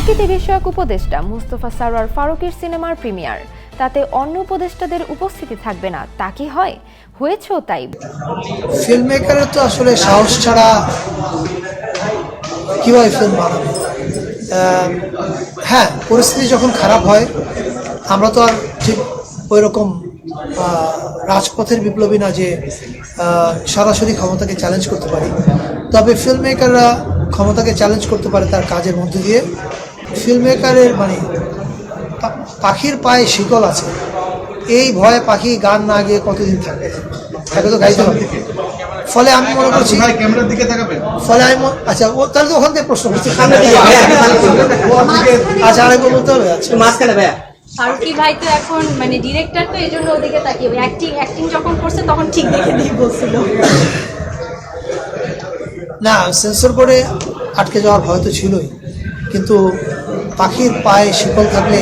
সংস্কৃতি বিষয়ক উপদেষ্টা মুস্তফা সরোয়ার ফারুকীর সিনেমার প্রিমিয়ার, তাতে অন্য উপদেষ্টাদের উপস্থিতি থাকবে না, তা কি হয়? হয়েছেও তাই। ফিল্ম মেকারের তো আসলে সাহস ছাড়া কীভাবে ফিল্ম বানাবে। হ্যাঁ, পরিস্থিতি যখন খারাপ হয় আমরা তো আর ঠিক ওই রকম রাজপথের বিপ্লবী না যে সরাসরি ক্ষমতাকে চ্যালেঞ্জ করতে পারি। তবে ফিল্ম মেকাররা ক্ষমতাকে চ্যালেঞ্জ করতে পারে তার কাজের মধ্যে দিয়ে। ফিল্ম মেকারের মানে পাখির পায়ে শিকল আছে, এই ভয়ে পাখি গান না গিয়ে কতদিন থাকবে, তাকে তো গাইতে হবে। ফলে আমি মনে করছি ক্যামেরার দিকে তাকাবেন। ফলে আমি আচ্ছা ও তাহলে তো ওখান থেকে প্রশ্ন করছি। আচ্ছা আরেকবার বলতে হবে। আচ্ছা মাঝখানে ভাইয়া ফারুকী ভাই তো এখন মানে ডিরেক্টর, তো এই জন্য ওদিকে তাকিয়ে অ্যাক্টিং যখন করছে তখন ঠিক দেখে দিয়ে বলছিল। না, সেন্সর বোর্ডে আটকে যাওয়ার ভয় তো ছিলই, কিন্তু পাখির পায়ে শিকল থাকলে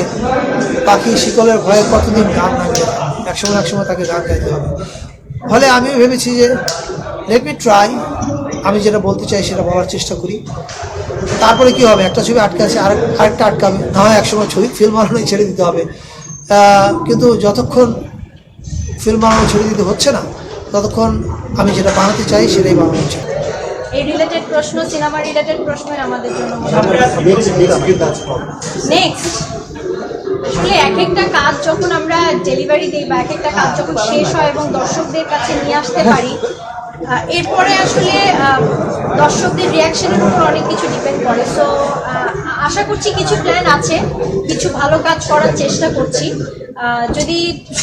পাখি শিকলের ভয়ে কতদিন গান না গায়, একসময় তাকে গান গাইতে হবে। ফলে আমিও ভেবেছি যে লেট মি ট্রাই, আমি যেটা বলতে চাই সেটা বলার চেষ্টা করি। তারপরে কি হবে, একটা ছবি আটকে আছে, আরেকটা আটকাবে, না হয় একসময় ছবি ফিল্ম বানানোই ছেড়ে দিতে হবে। কিন্তু যতক্ষণ ফিল্ম বানানো ছেড়ে দিতে হচ্ছে না, ততক্ষণ আমি যেটা বানাতে চাই সেটাই বানানো উচিত। এই রিলেটেড প্রশ্ন, সিনেমা রিলেটেড প্রশ্ন আমাদের জন্য নেক্সট। আসলে এক একটা কাজ যখন আমরা ডেলিভারি দিই বা এক একটা কাজ যখন শেষ হয় এবং দর্শকদের কাছে নিয়ে আসতে পারি, এরপরে আসলে দর্শকদের রিয়াকশনের উপর অনেক কিছু ডিপেন্ড করে। সো আশা করছি কিছু প্ল্যান আছে, কিছু ভালো কাজ করার চেষ্টা করছি। যদি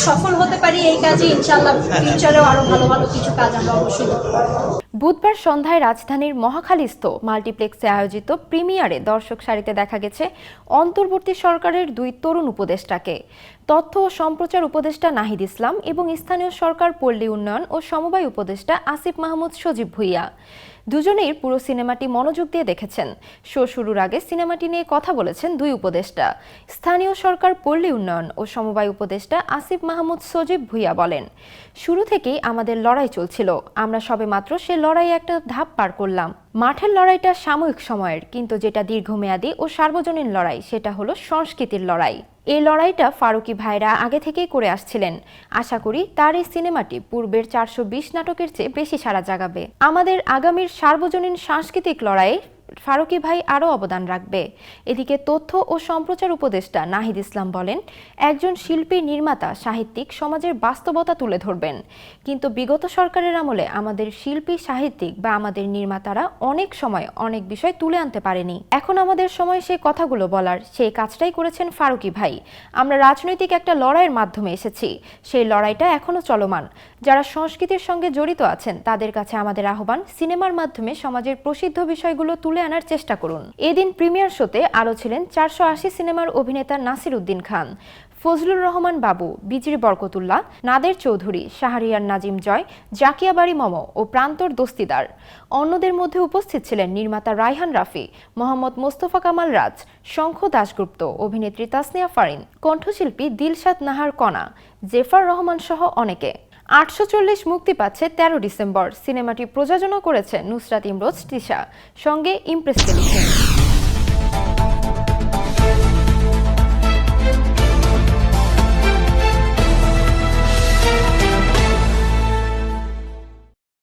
সফল হতে পারি এই কাজে, ইনশাআল্লাহ ফিউচারেও আরো ভালো ভালো কিছু কাজ আমরা অবশ্যই করতে পারবো। বুধবার সন্ধ্যায় রাজধানীর মহাখালীস্থ মাল্টিপ্লেক্সে আয়োজিত প্রিমিয়ারে দর্শক সারিতে দেখা গেছে অন্তর্বর্তী সরকারের দুই তরুণ উপদেষ্টাকে। তথ্য ও সম্প্রচার উপদেষ্টা নাহিদ ইসলাম এবং স্থানীয় সরকার পল্লী উন্নয়ন ও সমবায় উপদেষ্টা আসিফ মাহমুদ সজীব ভুইয়া। দুজনেই পুরো সিনেমাটি মনোযোগ দিয়ে দেখেছেন। শো শুরুর আগে সিনেমাটি নিয়ে কথা বলেছেন দুই উপদেষ্টা। স্থানীয় সরকার পল্লী উন্নয়ন ও সমবায় উপদেষ্টা আসিফ মাহমুদ সজীব ভুইয়া বলেন, শুরু থেকেই আমাদের লড়াই চলছিল, আমরা সবেমাত্র সে লড়াইয়ে একটা ধাপ পার করলাম। মাঠের লড়াইটা সাময়িক সময়ের, কিন্তু যেটা দীর্ঘমেয়াদী ও সার্বজনীন লড়াই সেটা হলো সংস্কৃতির লড়াই। এই লড়াইটা ফারুকী ভাইরা আগে থেকেই করে আসছিলেন। আশা করি তার এই সিনেমাটি পূর্বের 420 নাটকের চেয়ে বেশি সাড়া জাগাবে। আমাদের আগামীর সার্বজনীন সাংস্কৃতিক লড়াইয়ে ফারুকী ভাই আরও অবদান রাখবে। এদিকে তথ্য ও সম্প্রচার উপদেষ্টা নাহিদ ইসলাম বলেন, একজন শিল্পী, নির্মাতা, সাহিত্যিক সমাজের বাস্তবতা তুলে ধরবেন, কিন্তু বিগত সরকারের আমলে আমাদের শিল্পী, সাহিত্যিক বা আমাদের নির্মাতারা অনেক সময় অনেক বিষয় তুলে আনতে পারেনি। এখন আমাদের সময় সেই কথাগুলো বলার, সেই কাজটাই করেছেন ফারুকী ভাই। আমরা রাজনৈতিক একটা লড়াইয়ের মাধ্যমে এসেছি, সেই লড়াইটা এখনো চলমান। যারা সংস্কৃতির সঙ্গে জড়িত আছেন তাদের কাছে আমাদের আহ্বান, সিনেমার মাধ্যমে সমাজের প্রসিদ্ধ বিষয়গুলো তুলে আনার চেষ্টা করুন। এদিন প্রিমিয়ার শোতে আরও ছিলেন 480 সিনেমার অভিনেতা নাসির উদ্দিন খান, ফজলুর রহমান বাবু, বিজরি বরকতুল্লাহ, নাদের চৌধুরী, শাহরিয়ার নাজিম জয়, জাকিয়া বাড়ি মম ও প্রান্তর দস্তিদার। অন্যদের মধ্যে উপস্থিত ছিলেন নির্মাতা রায়হান রাফি, মোহাম্মদ মোস্তফা কামাল রাজ, শঙ্খ দাশগুপ্ত, অভিনেত্রী তাসনিয়া ফারিন, কণ্ঠশিল্পী দিলশাদ নাহার কণা, জেফার রহমান সহ অনেকে। 840 মুক্তি পাচ্ছে 13 ডিসেম্বর। সিনেমাটি প্রযোজনা করেছে নুসরাত ইমরোজ তৃষা, সঙ্গে ইমপ্রেস টেলিফিল্ম।